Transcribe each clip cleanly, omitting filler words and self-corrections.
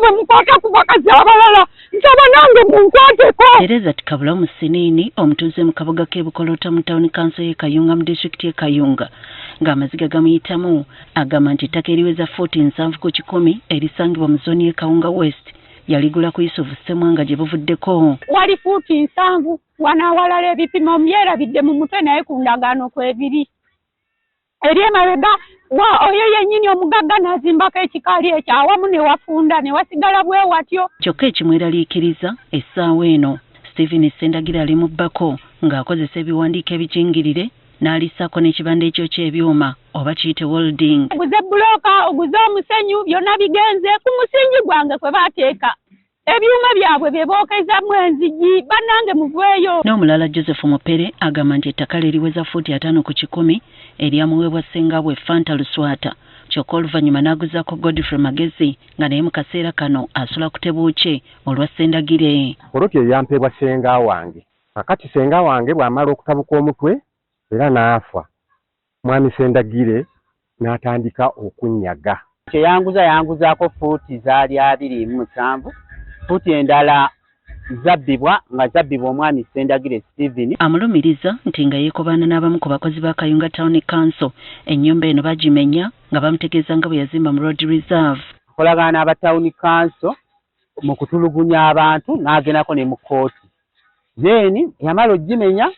bwe mukwata ku bakazi abalala nsaba nange munkwateko. Tereza Tikabula Musinini omutuuze mu kabuga k'e Bukolota mu Town Council y'e Kayunga mu disitulikiti y'e Kayunga ng'amaziga gamuyitamu agamba nti ettaka eriweza 47 ku 100 erisangibwa mu zooni y'e Kawunga West yaligula ku Yusufu Ssemwanga gye buvuddeko. Wali 47 wanawalala ebipimo byerabidde mu mutwe naye ku ndagaano kwebiri. Eri emabega oyo yennyini omugagga n'azimbako ekikaali ekyo awamu ne wafunda ne wasigala bwe watyo. Kyokka ekimweraliikiriza essaawa eno Stephen Sendagira ali mu bbako ng'akozesa ebiwandiiko ebikingirire n'alisaako n'ekibanda ekyo ky'ebyuma oba kiyite welding. Oguze bbulooka oguze omusenyu byonna bigenze ku musingi gwange kwe baateeka ebyuma byabwe bye bookezamu enzigi bannange muveeyo. N'omulala Joseph Mupere agamba nti ettaka liriweza 45 ku 100 eryamuweebwa ssengabwe Fanta Luswata kyokka oluvannyuma n'aguzaako Godfrey Magezi nga naye mu kaseera kano asula ku Tebuuche olwa Sendagire. Poloti eyampeebwa ssenga wange kakati ssenga wange bw'amala okutabuka omutwe era n'afa mwami Sendagire n'atandika okunnyaga. Yanguzaako fuuti zaali 27 fuuti endala zabbibwa nga zabbibwa omwami Sendagire Stephen. Amulumiriza nti nga yeekobaana n'abamu ku bakozi ba Kayunga Town Council ennyumba eno bagimenya nga bamutegeeza nga bwe yazimba mu Road Reserve. Akolagana n'aba Town Council mu kutulugunya abantu n'agendako ne mu kooti. Then yamala ogimenya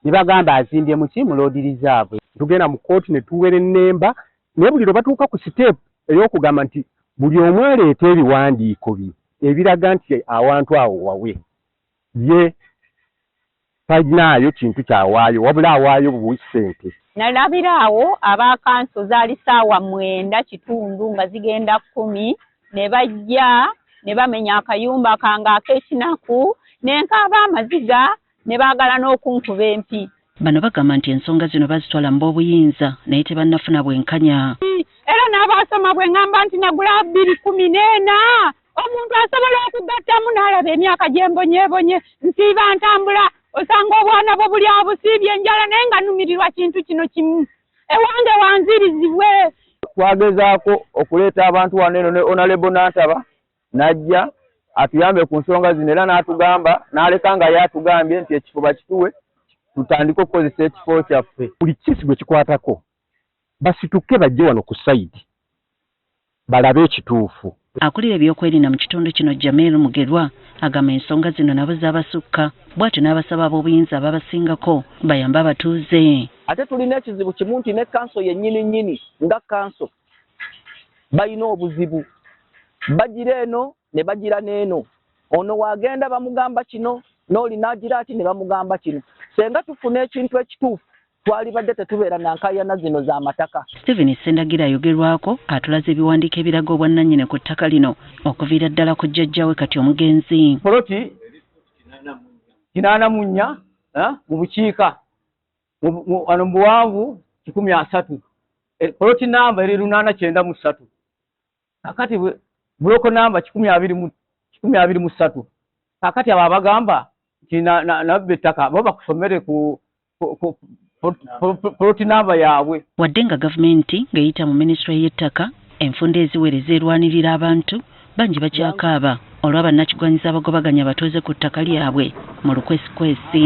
ne bagamba azimbye mu ki mu Road Reserve. Tugenda mu kooti ne tuwera ennemba naye buli lwe batuuka ku step ey'okugamba nti buli omu aleeta ebiwandiiko bye ebiraga nti awantu awo wawe ye talinayo kintu kyawaayo wabula awaayo buwi ssente. Nalabira awo aba kanso zaali ssaawa 9:30 nga zigenda 10 ne bajja ne bamenya akayumba kange ak'ekinaku ne nkaaba amaziga ne baagala n'okunkuba empi. Bano bagamba nti ensonga zino bazitwala mu b'obuyinza naye tebannafuna bwenkanya. Era n'abaasoma bwe ngamba nti nagula 214 omuntu asobola okugattamu n'alaba emyaka gye mbonyeebonye nsiiba ntambula osanga obwana bwo buli abusiibye enjala naye nga nnumirirwa kintu kino kimu ewange wanzirizibwe. Twagezaako okuleeta abantu wano eno ne Honorable Nantaba n'ajja atuyambe ku nsonga zino era n'atugamba n'aleka nga yatugambye nti ekifo bakituwe tutandike okukozesa ekifo kyaffe. Buli kisi gwe kikwatako basituke bajje wano ku sayidi balabe ekituufu. Akulira ebyokwerinda mu kitundu kino Jamel Mugerwa agamba ensonga zino nabo zaabasukka bw'atyo n'abasaba ab'obuyinza ababasingako bayambe abatuuze. Ate tulina ekizibu kimu nti ne kanso yennyini nga kanso balina obuzibu bagira eno ne bagira n'eno ono wagenda bamugamba kino n'oli n'agira ati ne bamugamba kino. Senga tufuna ekintu ekituufu twalibadde tetubeera na nkaayana zino z'amataka. Stephen Sendagira ayogerwako atulaze ebiwandiiko ebiraga obwannannyini ku ttaka lino okuviira ddala ku jjajjawe kati omugenzi. Poloti 84 mu bukiika wano mu buwanvu 13. Poloti namba eri 893 kakati buloko namba 23 kakati abo abagamba nti nabbe ettaka bo bakusomere ku poloti namba yaabwe. Wadde nga gavumenti ng'eyita mu minisitule y'ettaka enfunda eziwereza erwanirira abantu bangi bakyakaaba olwa bannakigwanyiza abagobaganya batuuze ku ttaka lyabwe mu lukwesikwesi.